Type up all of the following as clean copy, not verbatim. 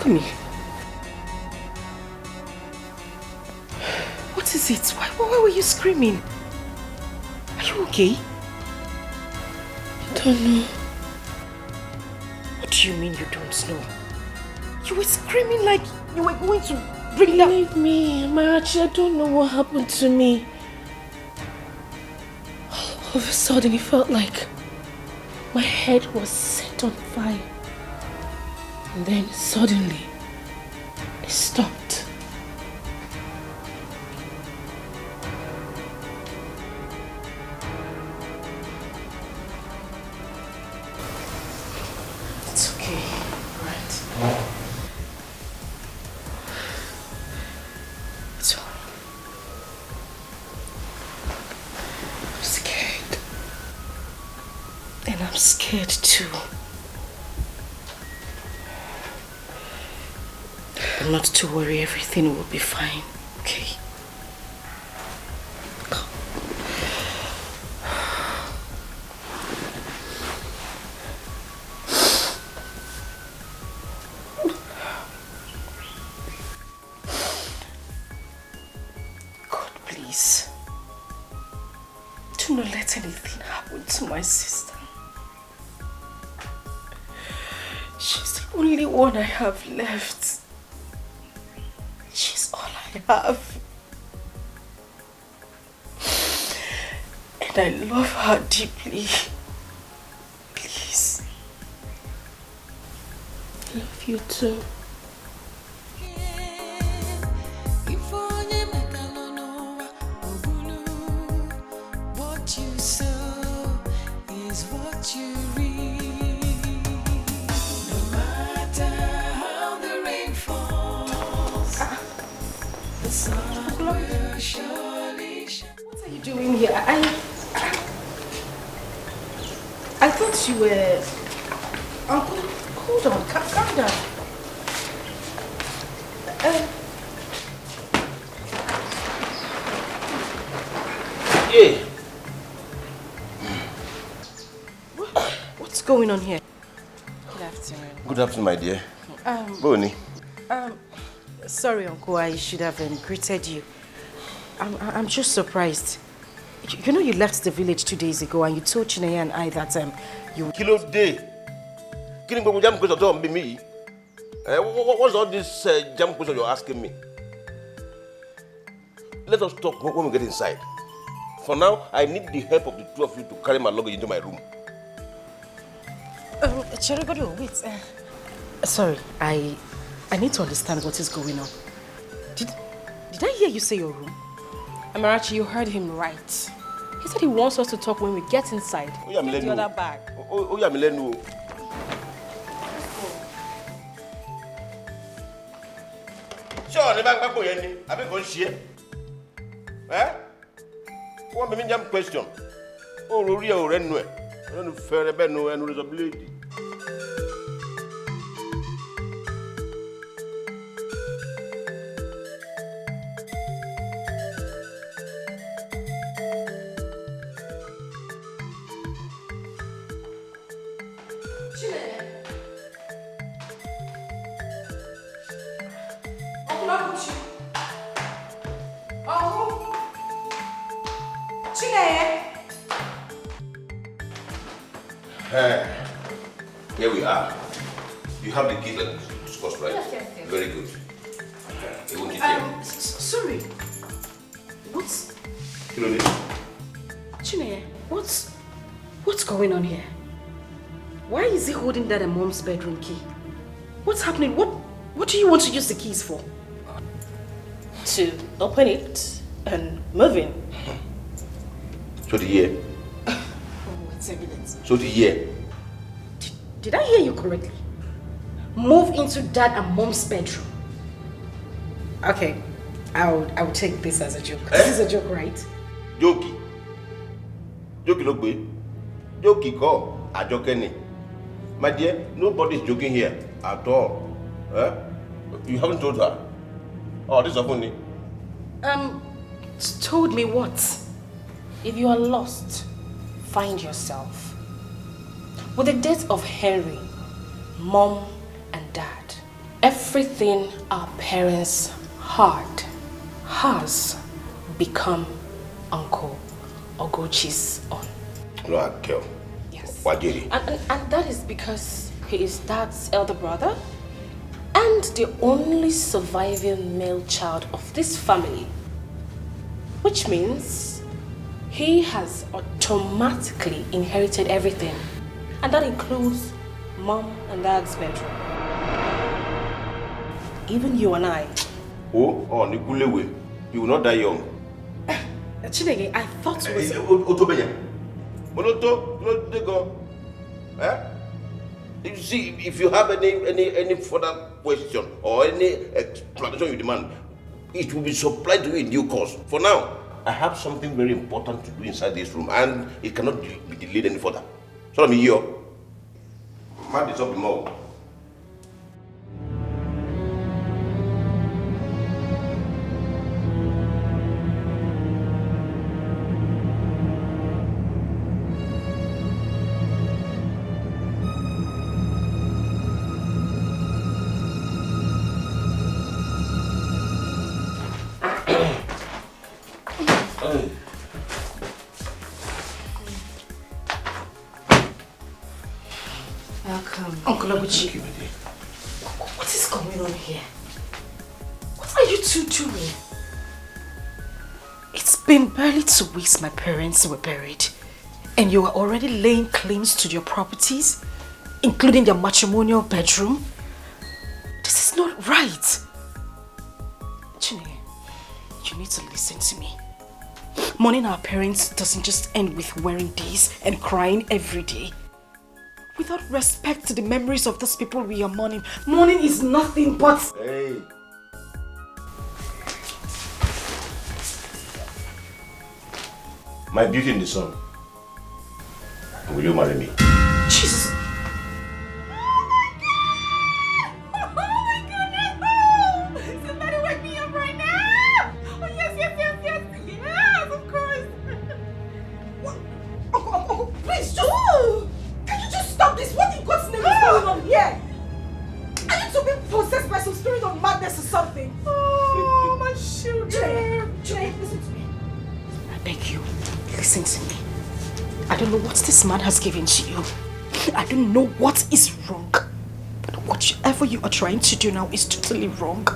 Tell me. What is it? Why were you screaming? Are you okay? I don't know. What do you mean you don't know? You were screaming like you were going to bring down... Leave me, Amarachi. I don't know what happened to me. All of a sudden, it felt like my head was set on fire. And then suddenly, it stopped. It's okay, right? It's all right. I'm scared. And I'm scared too. But not to worry, everything will be fine, okay? God, please. Do not let anything happen to my sister. She's the only one I have left. She's all I have. And I love her deeply. Please. I love you too. What you sow is what you reap. No matter how the rain falls, the sun will surely shine. What are you doing here? I thought you were... Uncle, hold on, calm down. Yeah. What's going on here? Good afternoon. Good afternoon, my dear. Bonnie. Sorry, Uncle, I should have greeted you. I'm just surprised. You know you left the village 2 days ago and you told Chineye and I that you... Kilo day. Killing jam question don't be me. What's all this jam question you're asking me? Let us talk when we get inside. For now, I need the help of the two of you to carry my luggage into my room. Cherigodo, wait. Sorry, I need to understand what is going on. Did I hear you say your room? Amarachi, you heard him right. He said he wants us to talk when we get inside. Take the other bag. Oh, yeah, Milenu. Sure, the bag back again. I been going share. Eh? One minute jam question. Oh, Rory, oh, Renue. I don't know fair Beno and responsibility. Here we are. You have the key like discussed, right? Yes. Very good. It won't get Sorry. What's... Kilo Chineye, what's going on here? Why is he holding that at Mom's bedroom key? What's happening? What do you want to use the keys for? To open it and move in. So the year. Oh, it's evidence. So the year. Did I hear you correctly? Move into Dad and Mom's bedroom. Okay, I'll take this as a joke. This is a joke, right? Jokey. Jokey look good. Jokey call. A joke any. My dear, nobody's joking here at all. You haven't told her. Oh, this is funny. Told me what? If you are lost, find yourself. With the death of Henry, Mom and Dad, everything our parents had has become Uncle Ogochi's own. No, girl. Yes. Wajiri. And that is because he is Dad's elder brother and the only surviving male child of this family. Which means he has automatically inherited everything. And that includes Mom and Dad's bedroom. Even you and I. Oh, Nikulewe. You will not die young. Chineke, I thought it was... Otobenya. Monoto, no go. You see, if you have any further question or any explanation you demand, it will be supplied to you in due course. For now, I have something very important to do inside this room, and it cannot be delayed any further. So I'm here. Man, it's up more. Welcome. Uncle Oguchi. What is going on here? What are you two doing? It's been barely 2 weeks my parents were buried, and you are already laying claims to your properties, including their matrimonial bedroom. This is not right. Chine, you need to listen to me. Mourning our parents doesn't just end with wearing this and crying every day. Without respect to the memories of those people we are mourning, mourning is nothing but... Hey. My beauty in the sun. Will you marry me? Jesus. Somebody wake me up right now! Oh, yes, of course! What? Oh, please, just... Can you just stop this? What in God's name is going on here? Are you two being possessed by some spirit of madness or something? Oh, my children! Jay, listen to me. I beg you, listen to me. I don't know what this man has given to you. I don't know what is wrong. But whatever you are trying to do now is totally wrong.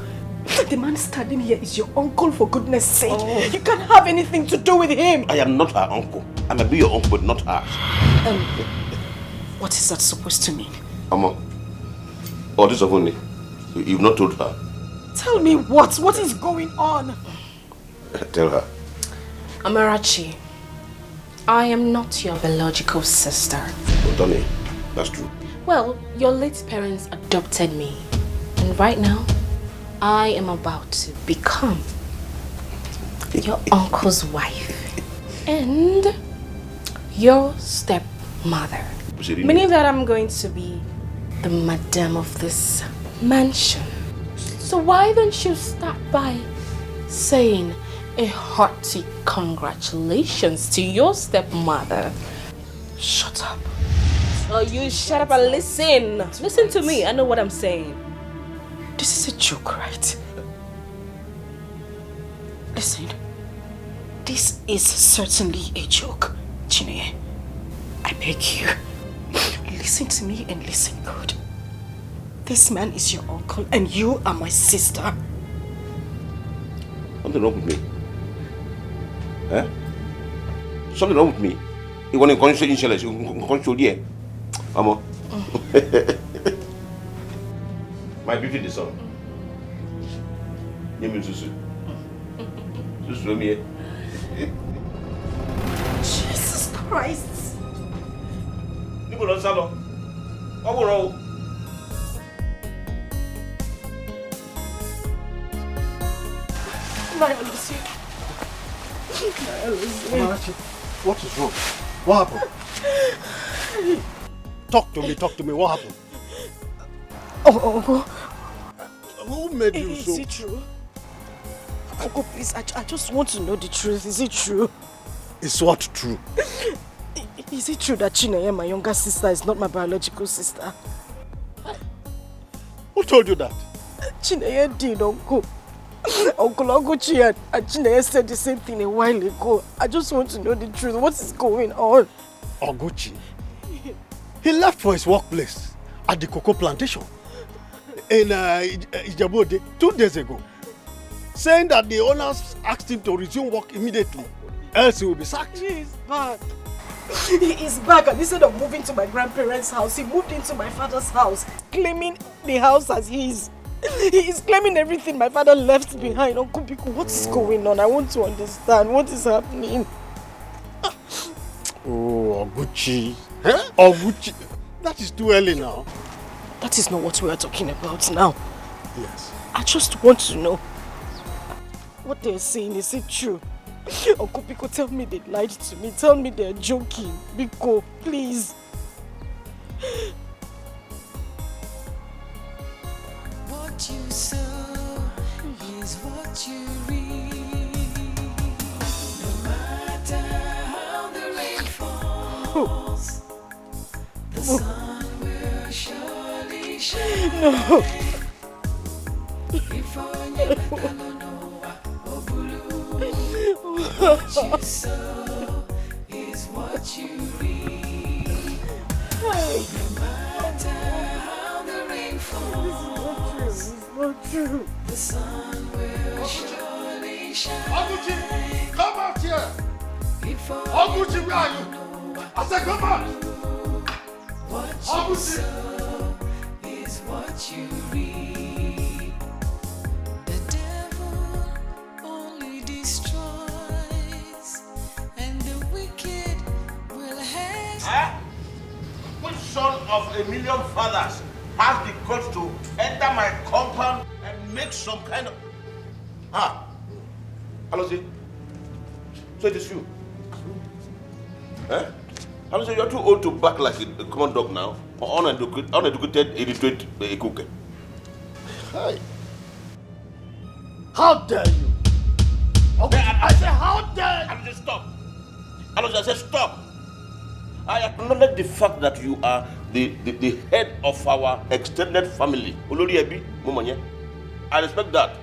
The man standing here is your uncle, for goodness sake. Oh. You can't have anything to do with him. I am not her uncle. I may be your uncle, but not hers. What is that supposed to mean? Mama, oh, this of only. You've not told her. Tell me what? What is going on? Tell her. Amarachi, I am not your biological sister. Oh, Donnie, that's true. Well, your late parents adopted me. And right now, I am about to become your uncle's wife. And your stepmother. Meaning that I'm going to be the madam of this mansion. So why don't you start by saying a hearty congratulations to your stepmother? Shut up. Oh, you shut up and listen. Listen to me. I know what I'm saying. This is a joke, right? Listen. This is certainly a joke, Chineye. I beg you. Listen to me and listen good. This man is your uncle and you are my sister. Something wrong with me? Eh? Something wrong with me? You want to control here? Amo. My beauty in the sun. Name me Susu. Susu me. Jesus Christ. Nibo don salo. Oworo. What is wrong? What happened? Talk to me, what happened? Oh. Who made you so? Is it true? Oh, please, I just want to know the truth. Is it true? Is what true? Is it true that Chineye, my younger sister, is not my biological sister? Who told you that? Chineye did, Uncle. Uncle Oguchi and Chineye said the same thing a while ago. I just want to know the truth. What is going on? Oguchi? He left for his workplace at the cocoa plantation in Ijebu-Ode 2 days ago, saying that the owners asked him to resume work immediately, else he will be sacked. He is back. He is back, and instead of moving to my grandparents' house, he moved into my father's house, claiming the house as his. He is claiming everything my father left behind. Uncle Biko, what is going on? I want to understand. What is happening? Oh, Oguchi. Huh? Oguchi. That is too early now. That is not what we are talking about now. Yes. I just want to know. What they're saying, is it true? Uncle Biko, tell me they lied to me. Tell me they're joking. Biko, please. What you sow is what you reap. No matter how the rain falls, the sun will surely shine. No. If only what you sow is what you reap. No matter how the rain falls, Not true. the sun will surely shine. Oguchi, come out here! If only Oguchi, where are you? I said come out! what you sow is what you reap. The devil only destroys, and the wicked will have. Which son of a million fathers has the guts to enter my compound and make some kind of... Alosi, so it is you. Alosi, you're too old to bark like a common dog now. Or uneducated, illiterate cookie. Hey. How dare you? Okay, I say how dare you? Alosi, stop. Alosi, I said stop. I acknowledge the fact that you are the head of our extended family. Olori Ebi, Momanye. I respect that.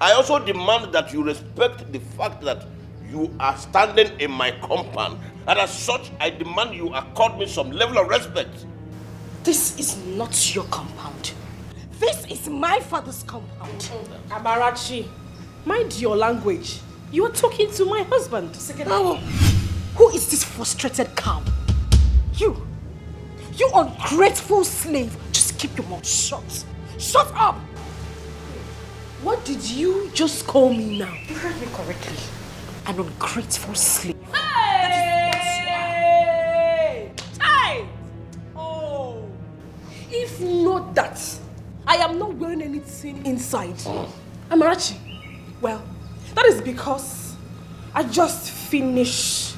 I also demand that you respect the fact that you are standing in my compound, and as such, I demand you accord me some level of respect. This is not your compound. This is my father's compound. Amarachi, mind your language. You are talking to my husband. Who is this frustrated cow? You ungrateful slave. Just keep your mouth shut. Shut up! What did you just call me now? You heard me correctly. An ungrateful slave. Hey! Hey! Oh! If not that, I am not wearing anything inside. Amarachi, well, that is because I just finished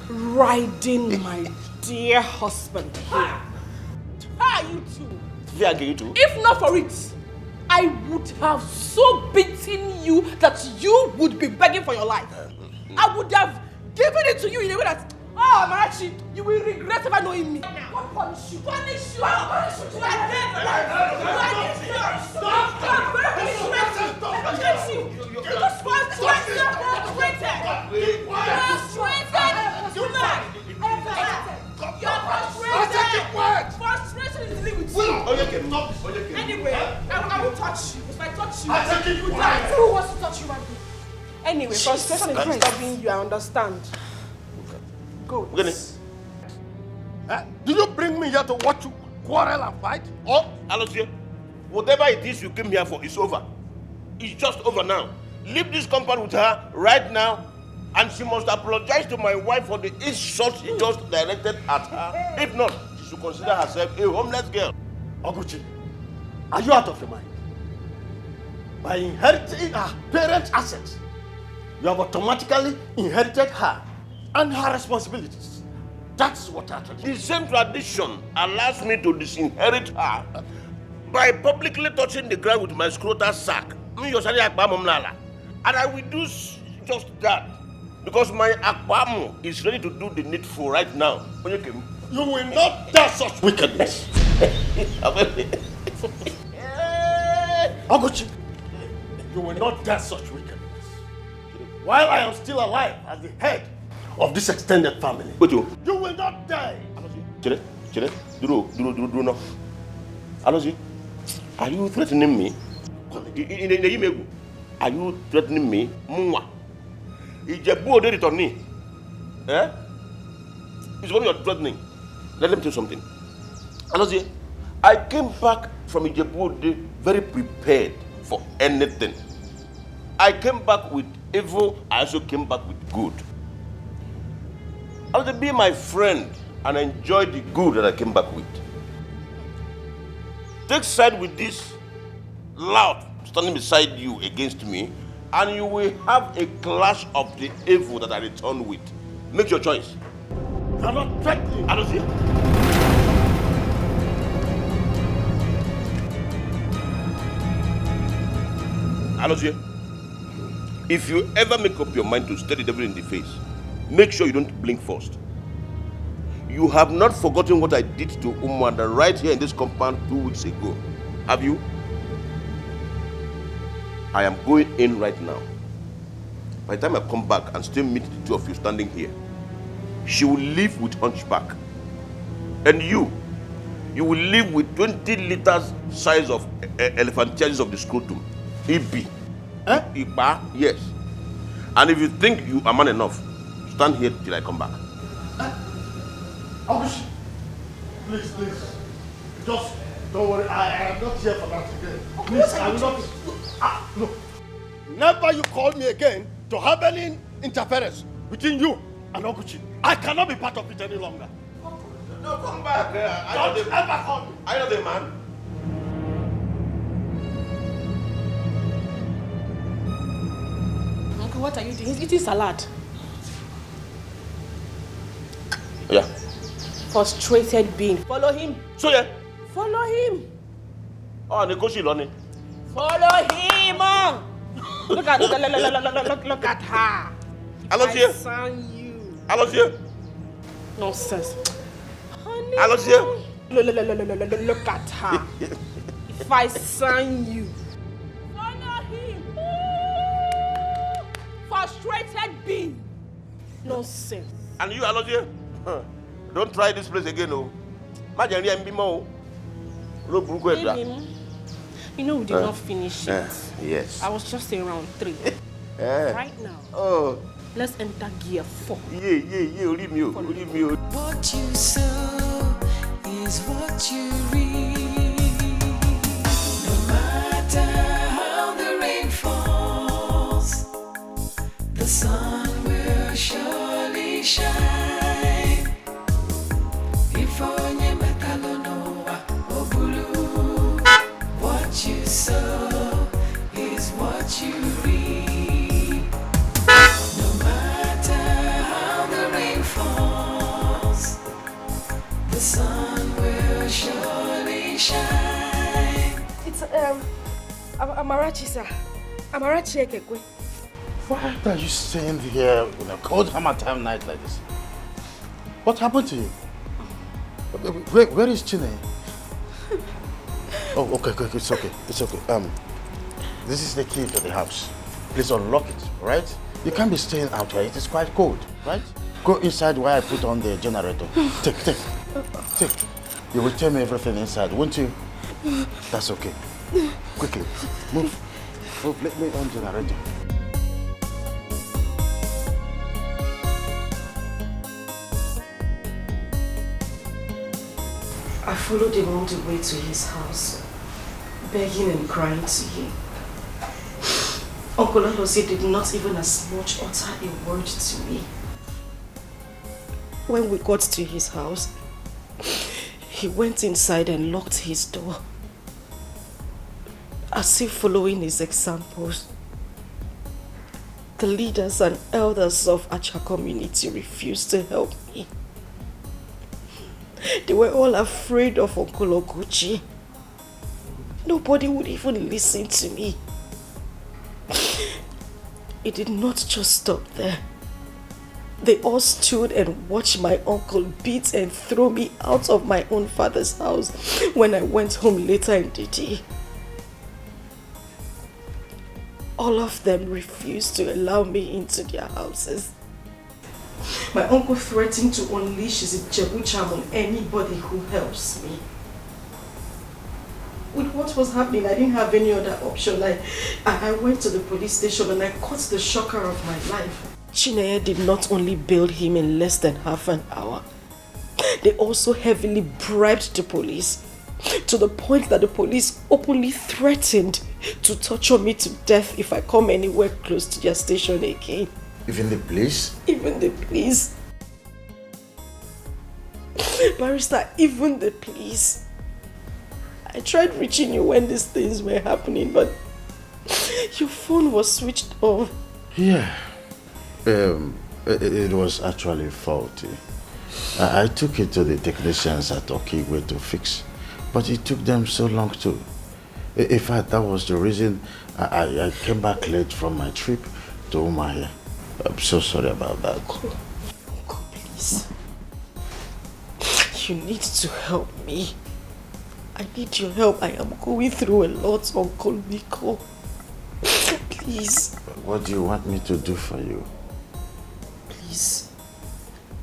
riding my dear husband here. How are you two? You too. If not for it, I would have so beaten you that you would be begging for your life. I would have given it to you in a way that, Amarachi, you will regret ever knowing me. What punish you? Punish you! Punish you! You are dead! You just frustrated! Frustration is living with you. Anyway, I will touch you. If I touch you, you die. Who wants to touch you, man? Anyway, frustration is disturbing you, I understand. Go. Did you bring me here to watch you quarrel and fight? Oh, Alosie, whatever it is you came here for is over. It's just over now. Leave this compound with her right now, and she must apologize to my wife for the insult she just directed at her. If not, she should consider herself a homeless girl. Oguchi, are you out of your mind? By inheriting her parents' assets, you have automatically inherited her and her responsibilities. That's what I told you. The same tradition allows me to disinherit her by publicly touching the ground with my scrotal sack. And I will do just that because my akpamu is ready to do the needful right now. You will not dare such wickedness. Oguchi, you will not dare such wickedness. While I am still alive as the head of this extended family, Uju. You will not die. Chile, Duro no. Alozi, are you threatening me? Are you threatening me? Mwa. Ijebu ode returning. Eh? It's what you're threatening. Let me tell you something. Alozi, I came back from Ijebu Ode very prepared for anything. I came back with evil, I also came back with good. I was to be my friend and enjoy the good that I came back with. Take side with this loud standing beside you against me, and you will have a clash of the evil that I return with. Make your choice. You are not threatening. I don't see. Alozie, if you ever make up your mind to stare the devil in the face, make sure you don't blink first. You have not forgotten what I did to Umwanda right here in this compound 2 weeks ago, have you? I am going in right now. By the time I come back and still meet the two of you standing here, she will leave with hunchback. And you will leave with 20 liters size of elephantiasis of the scrotum. EB. Eh? Iba, yes. And if you think you are man enough, stand here till I come back. Oguchi, please. Just don't worry. I am not here for that again. Please, I will not. No. Never you call me again to have any interference between you and Oguchi. I cannot be part of it any longer. No, come back. Don't ever call me. I know the man. Uncle, what are you doing? He's eating salad. Yeah. Frustrated being. Follow him. So yeah. Follow him. Oh, Nikoshi Loni. Follow him. Look at her. Alozie. I sang you. Alozie. Nonsense. Honey. Alozie. Look at her. If I sang you. Follow him. Frustrated being. Nonsense. And you, Alozie? Don't try this place again, oh. Majari and Bimo. You know we did not finish it. Yes. I was just in round 3. Right now. Oh. Let's enter gear 4. Yeah. Leave me. What you sow is what you reap. No matter how the rain falls, the sun will surely shine. If only metalonoa obulu, what you sow is what you reap. No matter how the rain falls, the sun will surely shine. It's Amarachi, sir. Amarachi Ekekwe. Why are you staying here in a cold hammer-time night like this? What happened to you? Where is Chine? Oh, okay, it's okay. This is the key to the house. Please unlock it, right? You can't be staying out here. It is quite cold, right? Go inside while I put on the generator. Take. You will tell me everything inside, won't you? That's okay. Quickly, move. Let me on generator. I followed him all the way to his house, begging and crying to him. Uncle Alozie did not even as much utter a word to me. When we got to his house, he went inside and locked his door, as if following his examples. The leaders and elders of Acha community refused to help me. They were all afraid of Uncle Oguchi. Nobody would even listen to me. It did not just stop there. They all stood and watched my uncle beat and throw me out of my own father's house when I went home later in the day. All of them refused to allow me into their houses. My uncle threatened to unleash his Ijebu charm on anybody who helps me. With what was happening, I didn't have any other option. I went to the police station and I caught the shocker of my life. Chineye did not only bail him in less than half an hour, they also heavily bribed the police, to the point that the police openly threatened to torture me to death if I come anywhere close to their station again. Even the police? Even the police. Barrister, even the police. I tried reaching you when these things were happening, but your phone was switched off. Yeah. It was actually faulty. I took it to the technicians at Okigwe to fix, but it took them so long too. In fact, that was the reason I came back late from my trip to Umahia. I'm so sorry about that. Uncle, please. You need to help me. I need your help. I am going through a lot, Uncle Nico. Please. What do you want me to do for you? Please.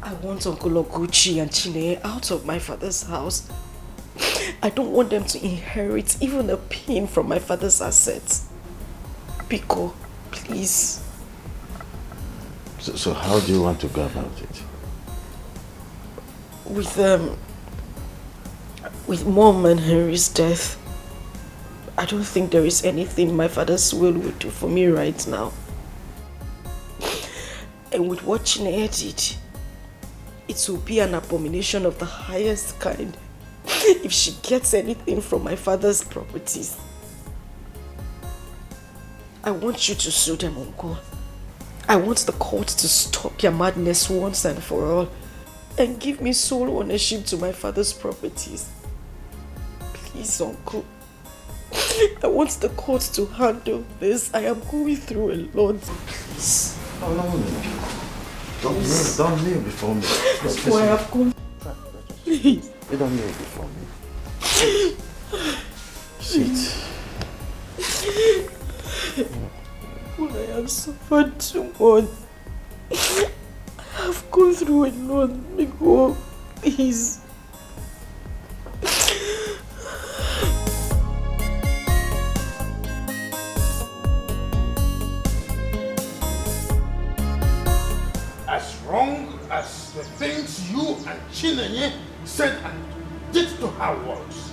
I want Uncle Oguchi and Chineye out of my father's house. I don't want them to inherit even a pin from my father's assets. Pico, please. So how do you want to go about it? With Mom and Henry's death, I don't think there is anything my father's will would do for me right now. And with what Chineye did, it will be an abomination of the highest kind if she gets anything from my father's properties. I want you to sue them, Uncle. I want the court to stop their madness once and for all and give me sole ownership to my father's properties. Please, Uncle. I want the court to handle this. I am going through a lot. Please. Oh, no. Don't kneel before me. That's why I've gone. Please. You don't kneel before me. Sit. When I have suffered too much, I have gone through a lot, Miko. Please. As wrong as the things you and Chineye said and did to her was.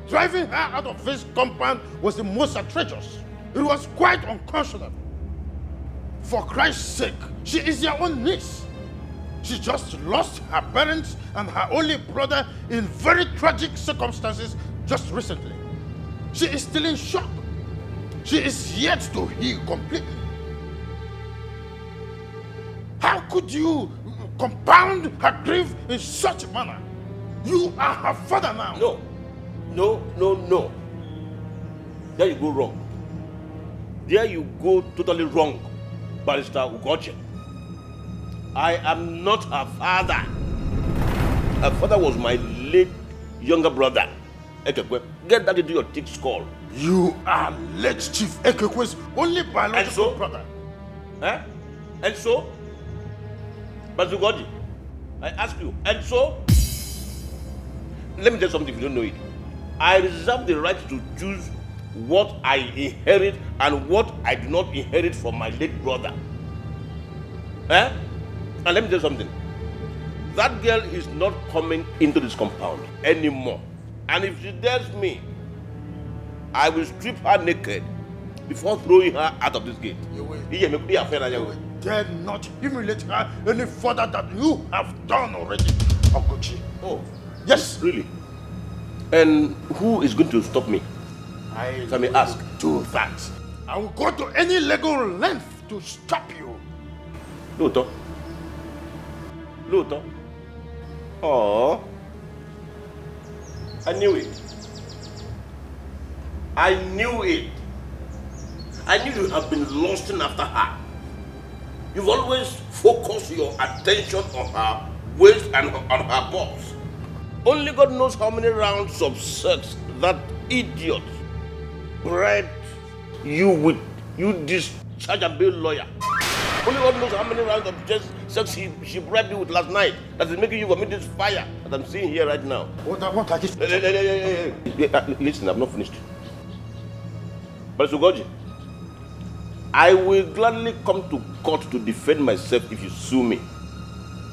Driving her out of this compound was the most outrageous. It was quite unconscionable. For Christ's sake, she is your own niece. She just lost her parents and her only brother in very tragic circumstances just recently. She is still in shock. She is yet to heal completely. How could you compound her grief in such a manner? You are her father now. No. There you go wrong. There you go totally wrong, Barrister Ugochi. I am not her father. Her father was my late younger brother, Ekekwe. Get that into your thick skull. You are late Chief Ekekwe's only biological brother. Eh? And so? Barrister Ugochi, I ask you, and so? Let me tell you something if you don't know it. I reserve the right to choose what I inherit and what I do not inherit from my late brother. Eh? And let me tell you something. That girl is not coming into this compound anymore. And if she dares me, I will strip her naked before throwing her out of this gate. You dare not humiliate her any further than you have done already, Oguchi. Oh, yes. Really? And who is going to stop me? Let me ask. Do that. I will go to any legal length to stop you. Lóòótọ́. Oh, I knew it. I knew you have been lusting after her. You've always focused your attention on her waist and on her boobs. Only God knows how many rounds of sex that idiot bred you discharge a bail lawyer. Only God knows how many rounds of sex she bribed you with last night that is making you commit this fire that I'm seeing here right now. What I just... Listen, I've not finished. But Sugoji, I will gladly come to court to defend myself if you sue me.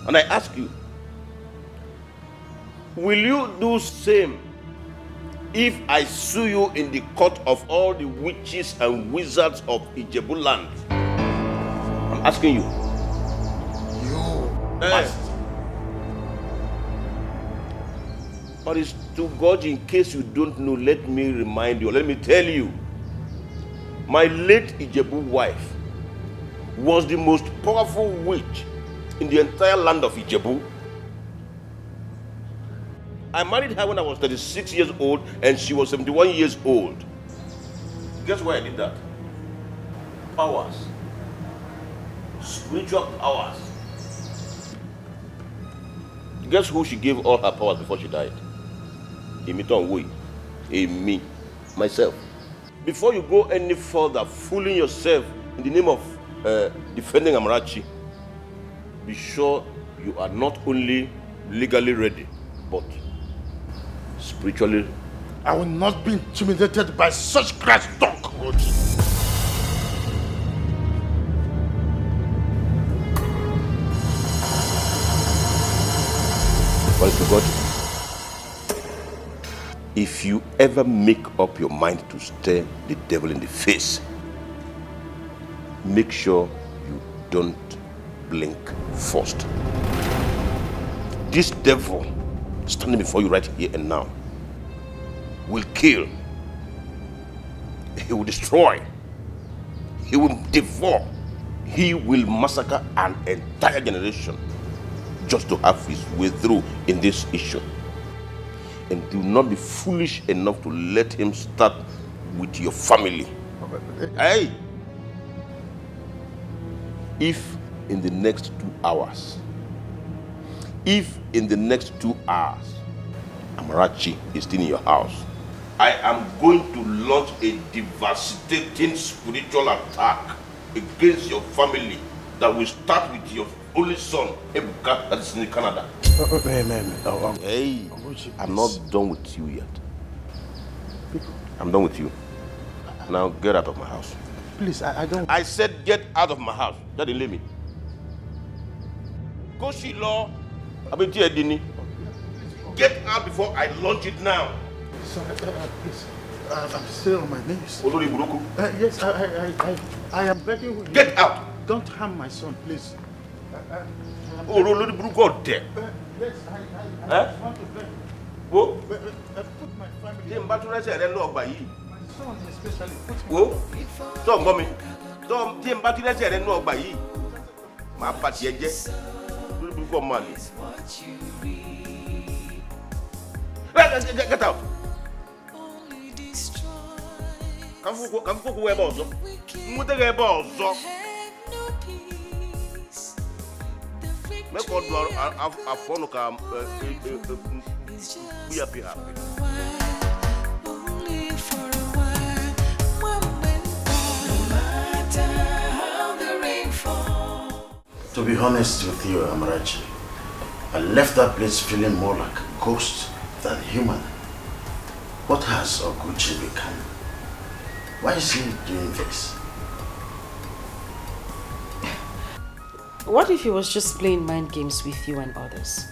And I ask you, will you do same if I sue you in the court of all the witches and wizards of Ijebu land? I'm asking you. But it's to God, in case you don't know, let me remind you, let me tell you. My late Ijebu wife was the most powerful witch in the entire land of Ijebu. I married her when I was 36 years old and she was 71 years old. Guess why I did that? Powers. Spiritual powers. Guess who she gave all her powers before she died? Me, myself. Before you go any further fooling yourself in the name of defending Amarachi, be sure you are not only legally ready, but spiritually. I will not be intimidated by such crass talk, Roji. But to God, if you ever make up your mind to stare the devil in the face, make sure you don't blink first. This devil standing before you right here and now will kill, he will destroy, he will devour, he will massacre an entire generation just to have his way through in this issue. And do not be foolish enough to let him start with your family. Hey! If in the next 2 hours, Amarachi is still in your house, I am going to launch a devastating spiritual attack against your family that will start with your only son, Ebuka, that is in Canada. Hey, I'm not done with you yet. I'm done with you. Now get out of my house. Please, I don't... I said get out of my house. That didn't let me. Go see law. Get out before I launch it now. Sorry, please. I'm still on my knees. Yes, I am begging you. Get out. Don't harm my son, please. Oh, Lord, God there. Yes, I want to beg. Whoa. Put my family... My son especially. Whoa. Stop, mommy. Stop. My party, get out. Come cook where boss. Make God a phone come be happy. Only for a while, no matter how the rain falls. To be honest with you, Amarachi, I left that place feeling more like a ghost than human. What has Oguchi become? Why is he doing this? What if he was just playing mind games with you and others?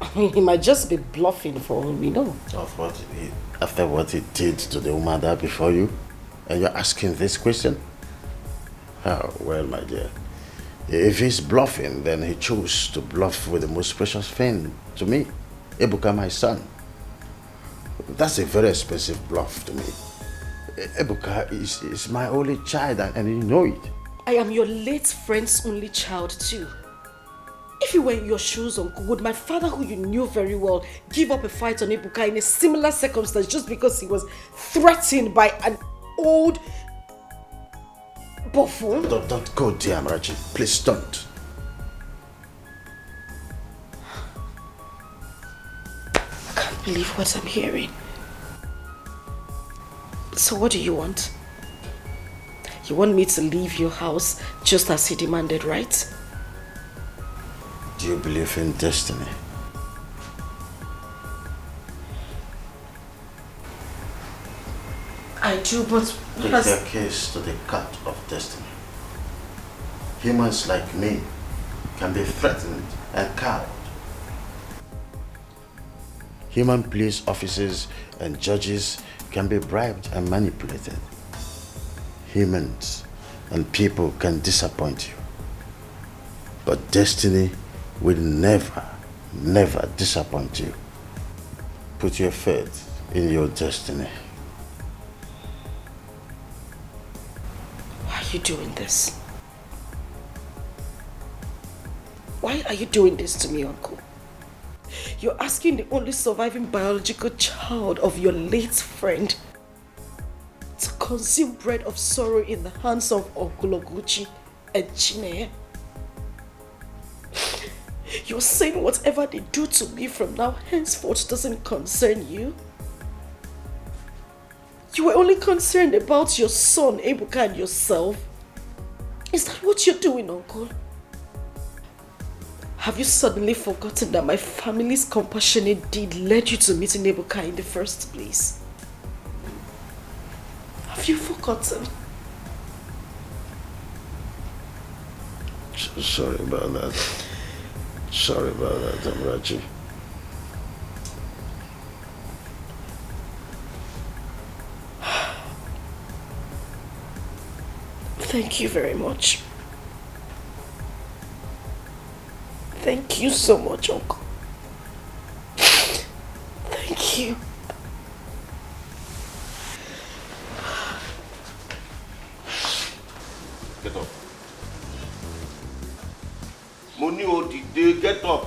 I mean, he might just be bluffing for all we know. After what he did to the woman there before you, and you're asking this question? Oh, well, my dear. If he's bluffing, then he chose to bluff with the most precious thing to me, Ebuka, my son. That's a very expensive bluff to me. Ebuka is my only child, and you know it. I am your late friend's only child too. If you were in your shoes, Uncle, would my father, who you knew very well, give up a fight on Ebuka in a similar circumstance just because he was threatened by an old buffoon? Don't go there, Amarachi. Please don't. I can't believe what I'm hearing. So what do you want? You want me to leave your house just as he demanded, right? Do you believe in destiny? I do, but Take their case to the court of destiny. Humans like me can be threatened and cowed. Human police officers and judges can be bribed and manipulated. Humans and people can disappoint you. But destiny will never, never disappoint you. Put your faith in your destiny. Why are you doing this? Why are you doing this to me, Uncle? You're asking the only surviving biological child of your late friend to consume bread of sorrow in the hands of Uncle Oguchi and Chineye. You're saying whatever they do to me from now henceforth doesn't concern you? You were only concerned about your son, Ebuka, and yourself. Is that what you're doing, Uncle? Have you suddenly forgotten that my family's compassionate deed led you to meeting Ebuka in the first place? Have you forgotten? Sorry about that. Sorry about that, Amrachi. Thank you very much. Thank you so much, Uncle. Thank you. Get up. Money or did they get up?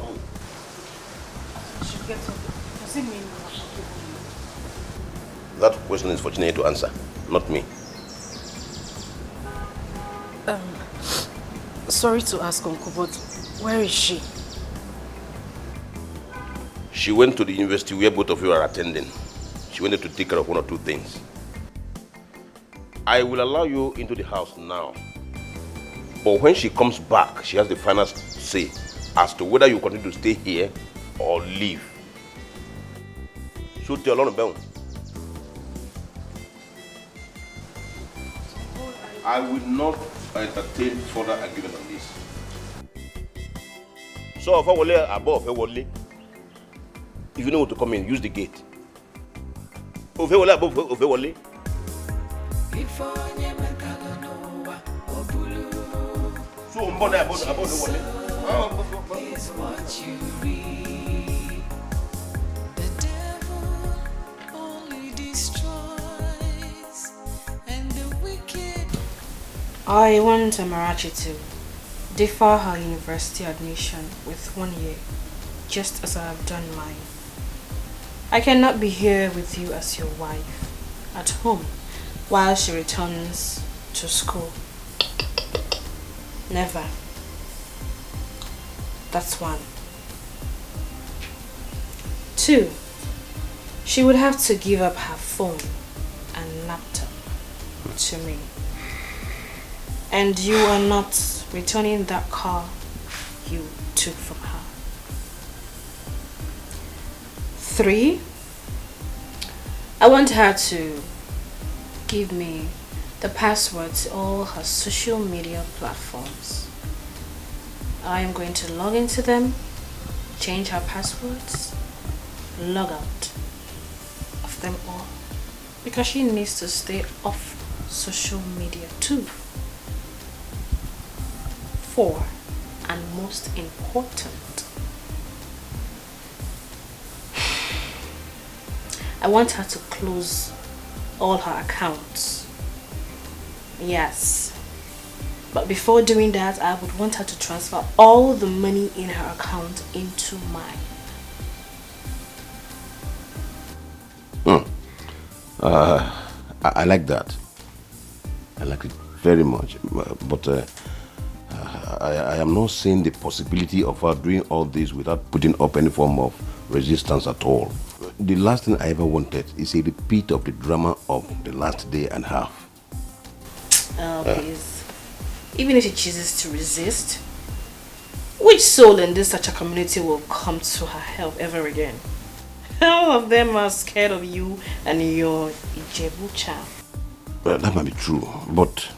Should get up. Does it mean That question is for Chineye to answer, not me. Sorry to ask, Uncle, but where is she? She went to the university where both of you are attending. She went there to take care of one or two things. I will allow you into the house now. But when she comes back, she has the final say as to whether you continue to stay here or leave. So tell Lord Bell. I will not entertain further argument on this. So if I will above, if you know what to come in, use the gate. If you will above, if you will. So about the is what you read. The devil only destroys, and the wicked. I want Amarachi to defer her university admission with 1 year, just as I have done mine. I cannot be here with you as your wife, at home, while she returns to school. Never. That's 1. 2, she would have to give up her phone and laptop to me. And you are not returning that car you took from her. 3, I want her to give me the password to all her social media platforms. I am going to log into them, change her passwords, log out of them all, because she needs to stay off social media too. 4, and most important, I want her to close all her accounts. Yes, but before doing that, I would want her to transfer all the money in her account into mine. I like that. I like it very much. But I am not seeing the possibility of her doing all this without putting up any form of resistance at all. The last thing I ever wanted is a repeat of the drama of the last day and a half. Please. Even if she chooses to resist, which soul in this such a community will come to her help ever again? All of them are scared of you and your Ijebu charm. Well, that might be true, but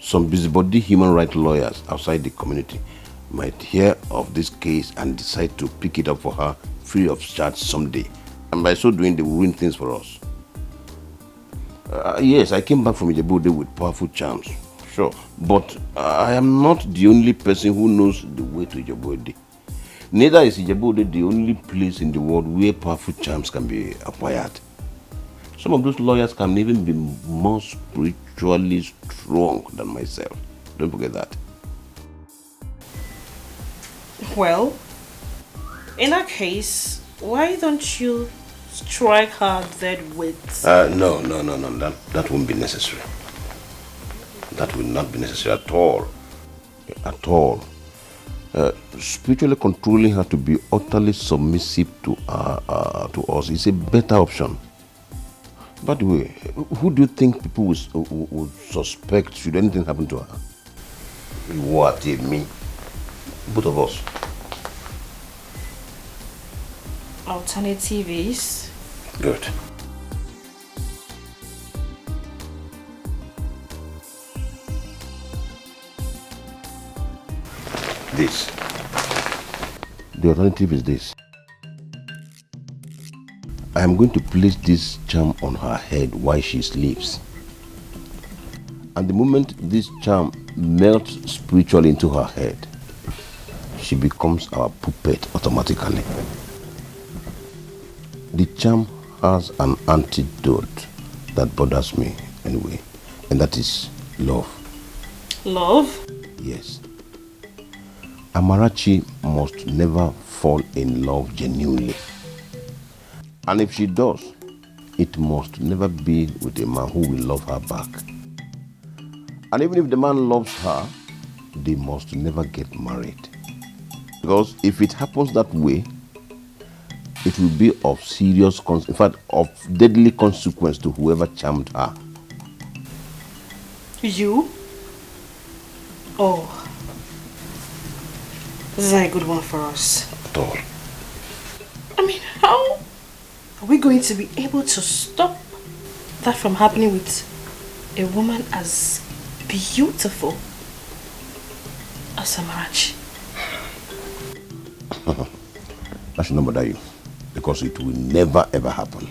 some busybody human rights lawyers outside the community might hear of this case and decide to pick it up for her free of charge someday. And by so doing, they will ruin things for us. Yes, I came back from Ijebu with powerful charms, sure. But I am not the only person who knows the way to Ijebu. Neither is Ijebu the only place in the world where powerful charms can be acquired. Some of those lawyers can even be more spiritually strong than myself. Don't forget that. Well, in that case, why don't you strike her dead with... No. That won't be necessary. That will not be necessary at all. At all. Spiritually controlling her to be utterly submissive to us is a better option. By the way, who do you think people would suspect should anything happen to her? What, me? Both of us. Alternative is... Good. This. The alternative is this. I am going to place this charm on her head while she sleeps. And the moment this charm melts spiritually into her head, she becomes our puppet automatically. The charm has an antidote that bothers me anyway, and that is love. Love? Yes. Amarachi must never fall in love genuinely. And if she does, it must never be with a man who will love her back. And even if the man loves her, they must never get married. Because if it happens that way, it will be of serious, in fact, of deadly consequence to whoever charmed her. You? Oh. This is a good one for us. At all. I mean, how are we going to be able to stop that from happening with a woman as beautiful as Amarachi? That should not bother you, because it will never ever happen.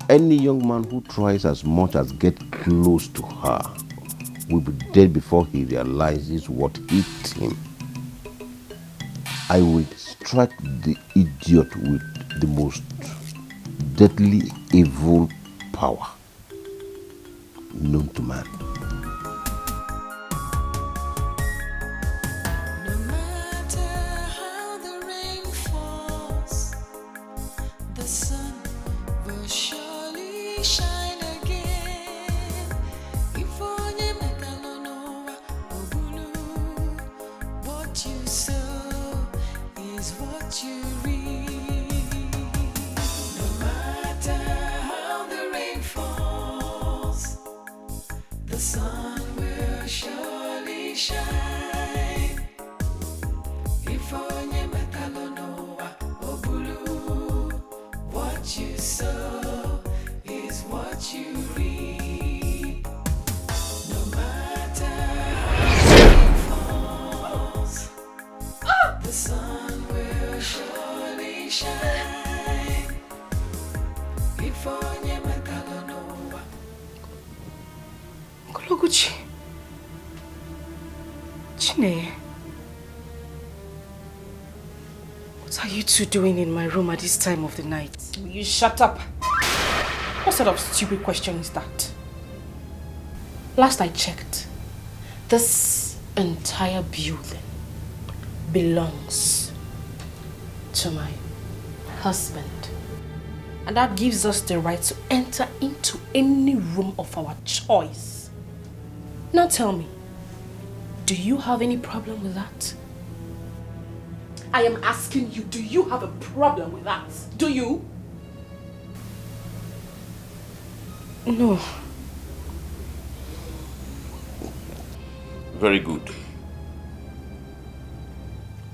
Any young man who tries as much as get close to her will be dead before he realizes what hit him. I will strike the idiot with the most deadly evil power known to man. No matter how the rain falls, the sun will surely shine again. If onye megalonowa obulu, what you sow is what you reap. No matter how the rain falls, the sun will surely shine. If onye megalonowa obulu, what you sow is what you reap. No matter how the rain falls, the sun will surely shine. If onye megalonowa. Kologuchi. Chine. What are you two doing in my room at this time of the night? Will you shut up? What sort of stupid question is that? Last I checked, this entire building belongs to my husband. And that gives us the right to enter into any room of our choice. Now tell me, do you have any problem with that? I am asking you, do you have a problem with that? Do you? No. Very good.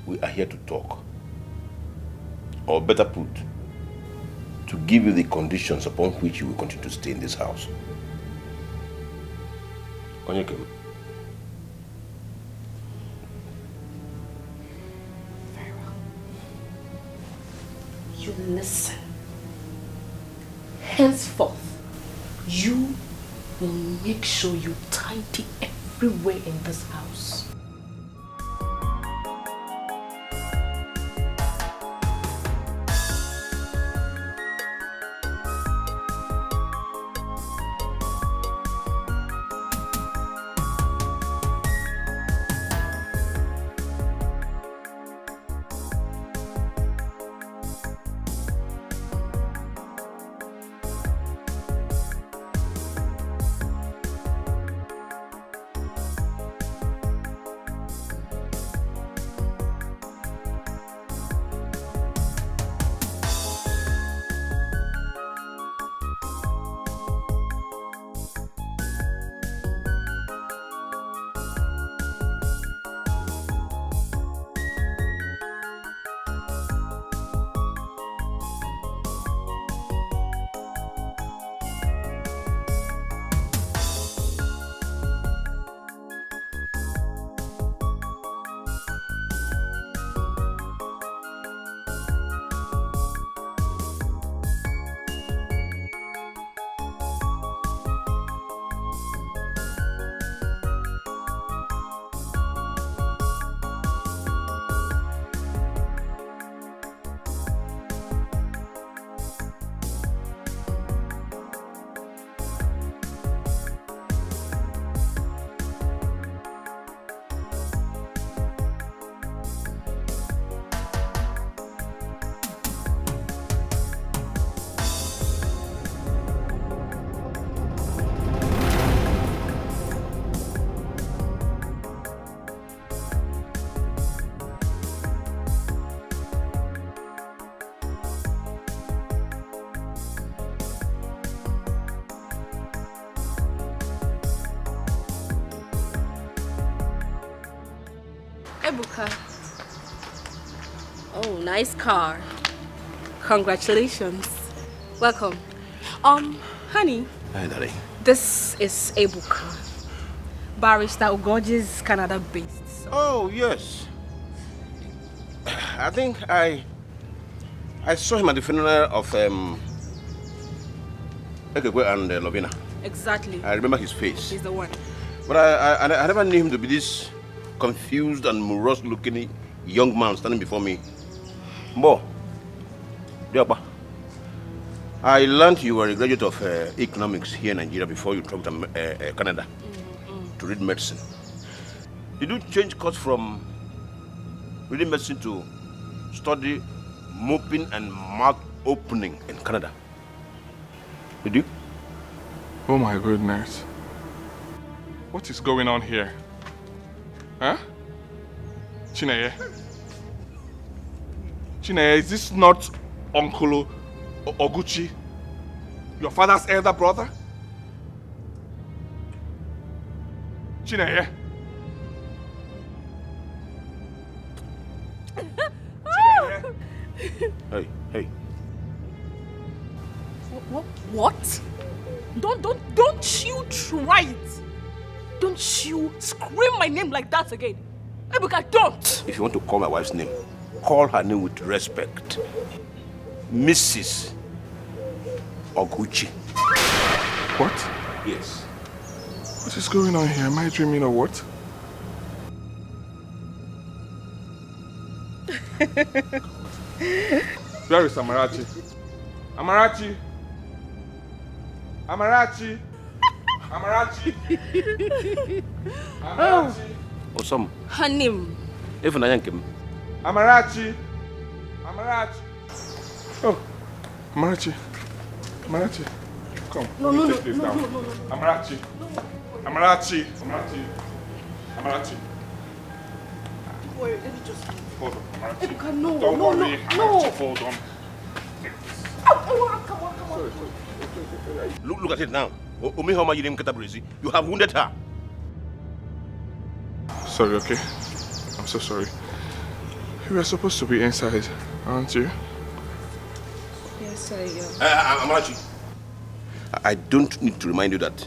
We are here to talk. Or better put, to give you the conditions upon which you will continue to stay in this house. Onyekem. Very well. You listen. Henceforth, you will make sure you tidy everywhere in this house. Ebuka. Oh, nice car. Congratulations. Welcome. Honey. Hi, darling. This is Ebuka. Barrister Ugoji's Canada-based. So. Oh, yes. I think I saw him at the funeral of Ekekwe and Lovina. Exactly. I remember his face. He's the one. But I never knew him to be this confused and morose-looking young man standing before me. Bo, Diapa, I learned you were a graduate of economics here in Nigeria before you traveled to Canada to read medicine. Did you change course from reading medicine to study moping and mouth opening in Canada? Did you? Oh my goodness. What is going on here? Huh? Chineye? Chineye, is this not Uncle Oguchi? Your father's elder brother? Chineye? Chineye? Hey. What? Don't you try it. Don't you scream my name like that again. Ebuka, don't. If you want to call my wife's name, call her name with respect. Mrs. Oguchi. What? Yes. What is going on here? Am I dreaming or what? Where is Amarachi? Amarachi! Amarachi! Amarachi! Amarachi! Osam. Hanim. Even I am. Amarachi! Amarachi! Oh, Amarachi! Amarachi! Come, No, take this down. Amarachi! Amarachi! Amarachi! Amarachi! Wait, let me just... Hold on, Amarachi. Ebuka, no, Don't no, worry, no. Amarachi, hold on. Come on. Look at it now. You have wounded her. sorry, okay? I'm so sorry. You were supposed to be inside, aren't you? Yes, I am. Amarachi, I don't need to remind you that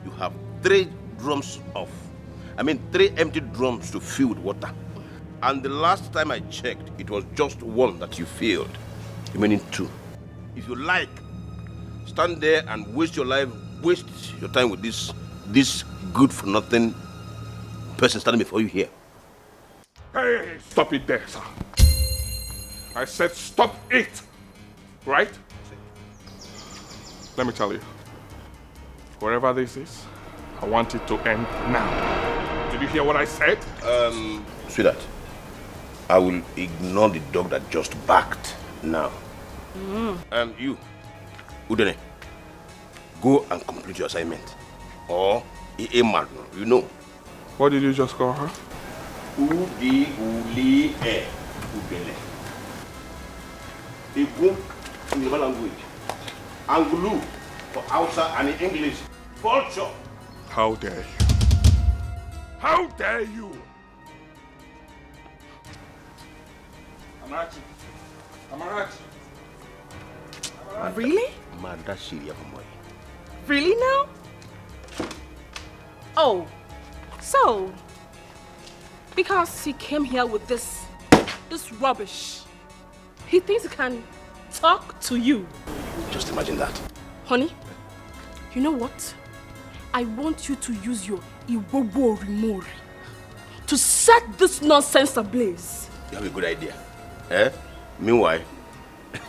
you have 3 empty drums to fill with water. And the last time I checked, it was just 1 that you filled, remaining 2. If you like, stand there and waste your time with this good-for-nothing person standing before you here. Hey, stop it there, sir. I said stop it, right? Let me tell you, wherever this is, I want it to end now. Did you hear what I said? Sweetheart, I will ignore the dog that just barked now. You, Udene, go and complete your assignment. Or, you know. What did you just call her? Udi Uli E Udene. Ibu in the language. Angulu for Hausa and in English. Vulture. How dare you? How dare you? Amarachi. Amarachi. Really? Madashiria Moy. Really now? Oh, so because he came here with this rubbish, he thinks he can talk to you. Just imagine that. Honey, you know what? I want you to use your Iwobo Rimori to set this nonsense ablaze. You have a good idea. Meanwhile,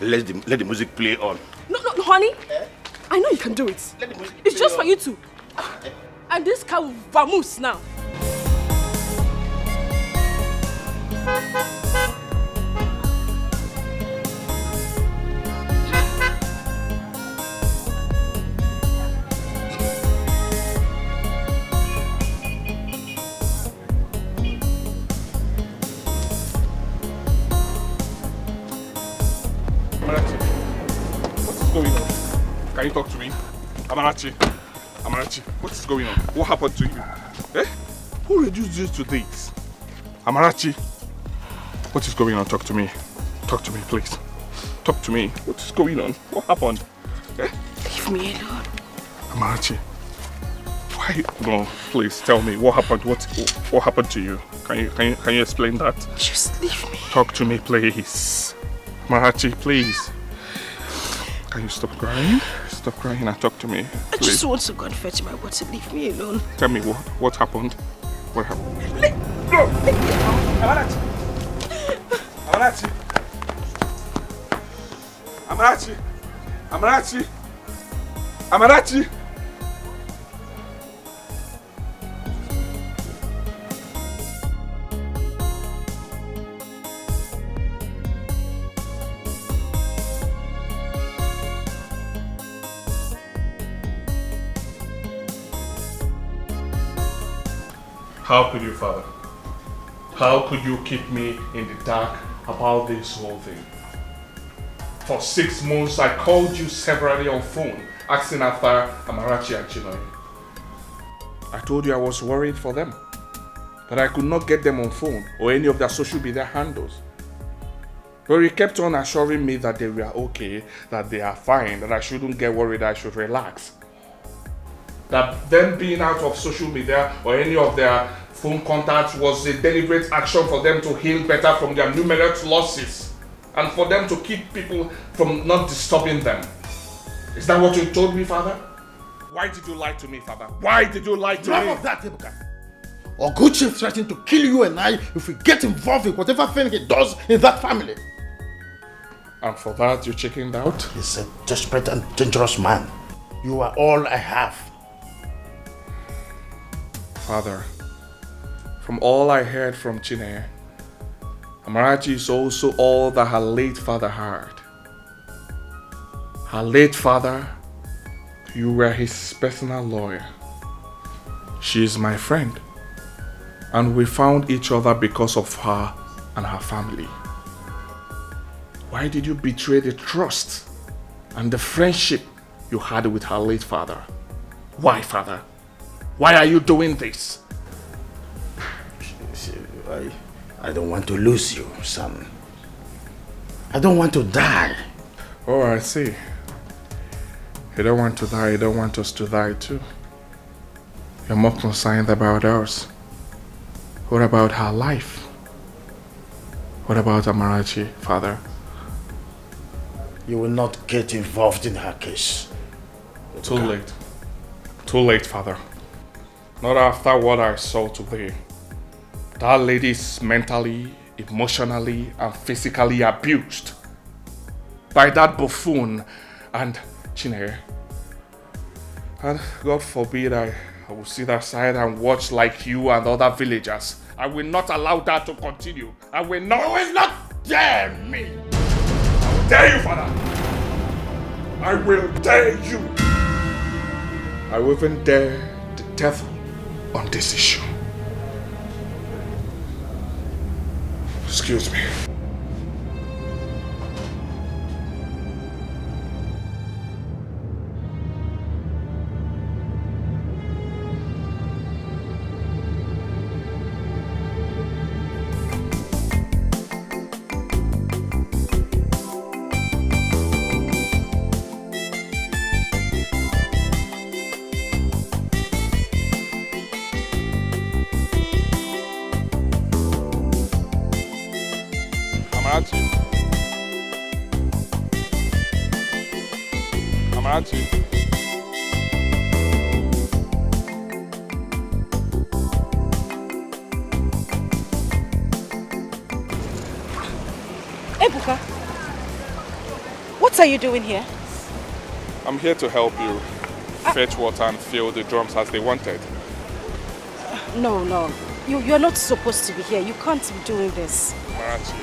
let the music play on. No, honey. I know you can do it. It's just for you two. And this car will vamoose now. Can you talk to me? Amarachi, what is going on? What happened to you? Who reduced you to this? Amarachi, what is going on? Talk to me. Talk to me, please. Talk to me. What is going on? What happened? Leave me alone. Amarachi, why? No, please tell me what happened. What happened to you? Can you explain that? Just leave me. Talk to me, please. Amarachi, please. Can you stop crying? Stop crying and talk to me, please. I just want to go and fetch my water. Leave me alone. Tell me what happened? What happened? No! Amarachi! Amarachi! Amarachi! Amarachi! Amarachi! How could you, Father? How could you keep me in the dark about this whole thing? For 6 months, I called you severally on phone, asking after Amarachi and Chinoy. I told you I was worried for them, that I could not get them on phone or any of their social media handles. But you kept on assuring me that they were okay, that they are fine, that I shouldn't get worried, I should relax. That them being out of social media or any of their phone contacts was a deliberate action for them to heal better from their numerous losses and for them to keep people from not disturbing them. Is that what you told me, Father? Why did you lie to me, Father? Why did you lie to me? Enough of that, Ebuka. Oguchi threatened to kill you and I if we get involved in whatever thing he does in that family. And for that, you chickened out? He's a desperate and dangerous man. You are all I have. Father, from all I heard from Chine, Amarachi is also all that her late father had. Her late father, you were his personal lawyer. She is my friend, and we found each other because of her and her family. Why did you betray the trust and the friendship you had with her late father? Why, Father? Why are you doing this? I don't want to lose you, son. I don't want to die. Oh, I see. You don't want to die, you don't want us to die too. You're more concerned about us. What about her life? What about Amarachi, father? You will not get involved in her case. Too late. Too late, father. Not after what I saw today. That lady is mentally, emotionally, and physically abused by that buffoon and Chineye. And God forbid I will sit aside and watch like you and other villagers. I will not allow that to continue. I will not. You will not dare me. I will dare you, father. I will dare you. I will even dare the devil on this issue. Excuse me. Amarachi. Ebuka, what are you doing here? I'm here to help you fetch water and fill the drums as they wanted. No. You're not supposed to be here. You can't be doing this. Amarachi,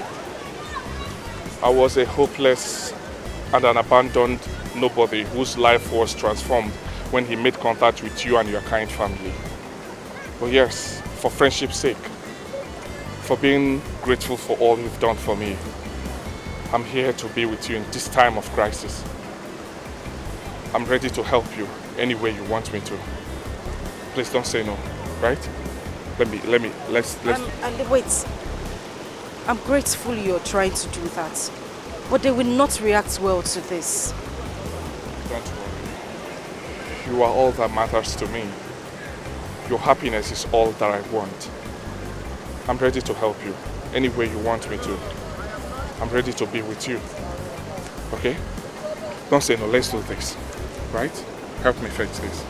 I was a hopeless and an abandoned nobody whose life was transformed when he made contact with you and your kind family. But yes, for friendship's sake, for being grateful for all you've done for me, I'm here to be with you in this time of crisis. I'm ready to help you any way you want me to. Please don't say no, right? Let's wait. I'm grateful you're trying to do that, but they will not react well to this. Don't worry. You are all that matters to me. Your happiness is all that I want. I'm ready to help you any way you want me to. I'm ready to be with you. Okay? Don't say no, let's do this. Right? Help me fetch this.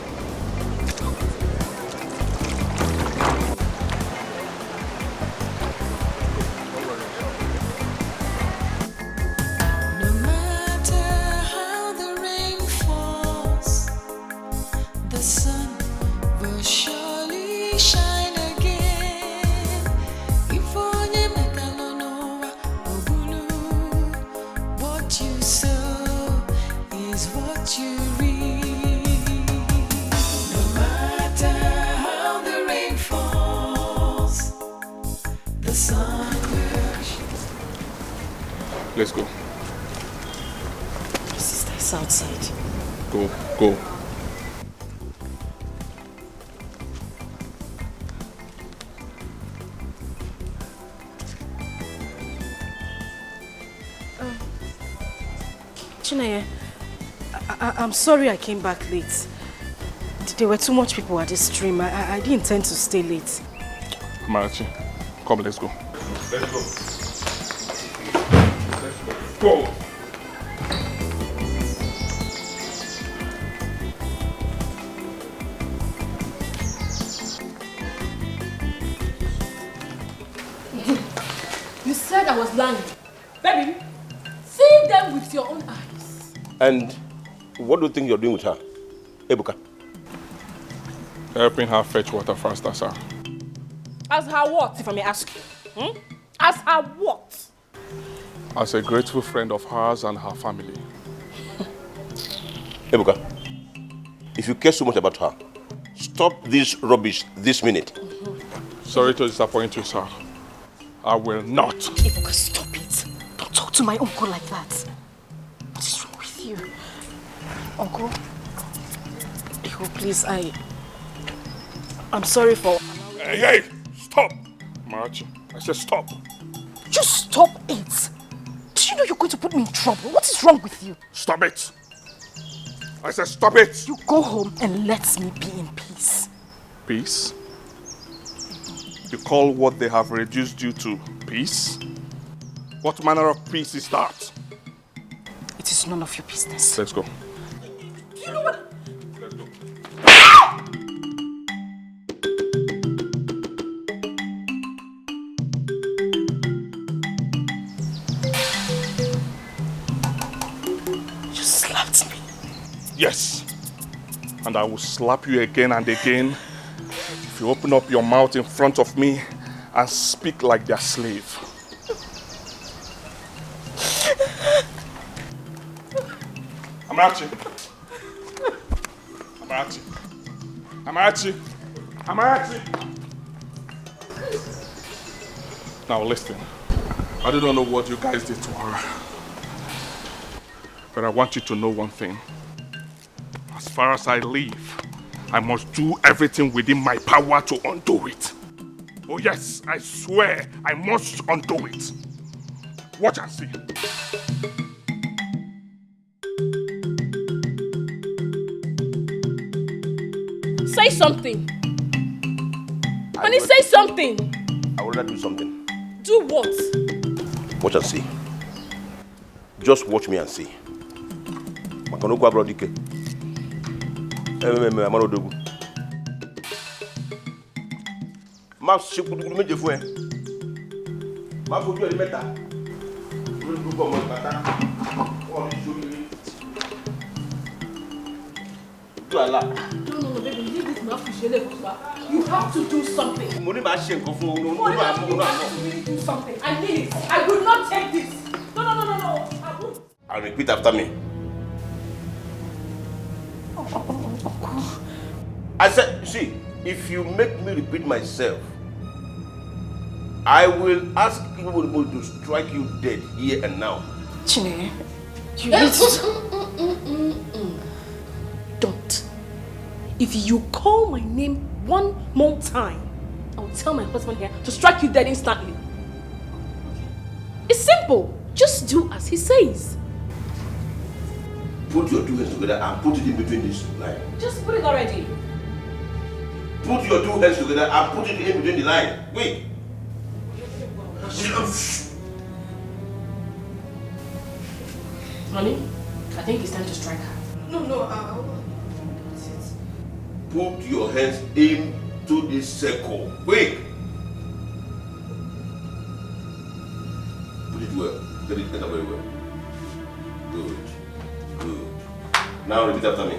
No matter how the rain falls, the sun will surely shine again. If onye metalono obulu, what you sow is what you reap. No matter how the rain falls, the sun will shine. Let's go. My sister is outside. Go. Chineye, I'm sorry I came back late. There were too much people at this stream. I didn't intend to stay late. Amarachi, come, let's go. Let's go. Go. You said I was lying. Baby, see them with your own eyes. And what do you think you're doing with her, Ebuka? Helping her fetch water faster, sir. As her what, if I may ask you? As her what? As a grateful friend of hers and her family. Ebuka, if you care so much about her, stop this rubbish this minute. Sorry to disappoint you, sir. I will not. Ebuka, stop it. Don't talk to my uncle like that. What is wrong with you? Uncle? Ebuka, please, I'm sorry for... Hey, stop! Amarachi, I said stop. Just stop it. Do you know you're going to put me in trouble? What is wrong with you? Stop it. I said stop it. You go home and let me be in peace. Peace? You call what they have reduced you to peace? What manner of peace is that? It is none of your business. Let's go. You know what? Let's go. You slapped me. Yes. And I will slap you again and again if you open up your mouth in front of me and speak like their slave. Amarachi. Amarachi. Amarachi. Amarachi. Now listen. I don't know what you guys did to her. But I want you to know one thing. As far as I live, I must do everything within my power to undo it. Oh yes, I swear I must undo it. Watch and see. Say something. Honey, say something. I would rather do something. Do what? Watch and see. Just watch me and see. Makanoko abrodike. Amanodogu. Ma shekudu meje fún ẹ. Ma fojú ẹ mẹ́ta. Lórí gbogbo ọmọ ìpàtà. Wọ́n ní sórí mi. Do Allah. No, baby, leave this man to shele. You have to do something. Mo ní máa ṣe nǹkan fún ọ. You have to really do something. I need it. I will not take this. No. I won't. I'll repeat after me. I said, see, if you make me repeat myself, I will ask people to strike you dead here and now. Chine, you need to... Don't. If you call my name one more time, I'll tell my husband here to strike you dead instantly. It's simple. Just do as he says. Put your two hands together and put it in between this line. Just put it already. Put your two hands together and put it in between the line. Wait. Honey, I think it's time to strike her. No, Put your hands into this circle. Quick. Put it well. Get it better very well. Good. Now repeat after me.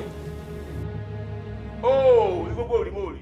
Oh, you go remove.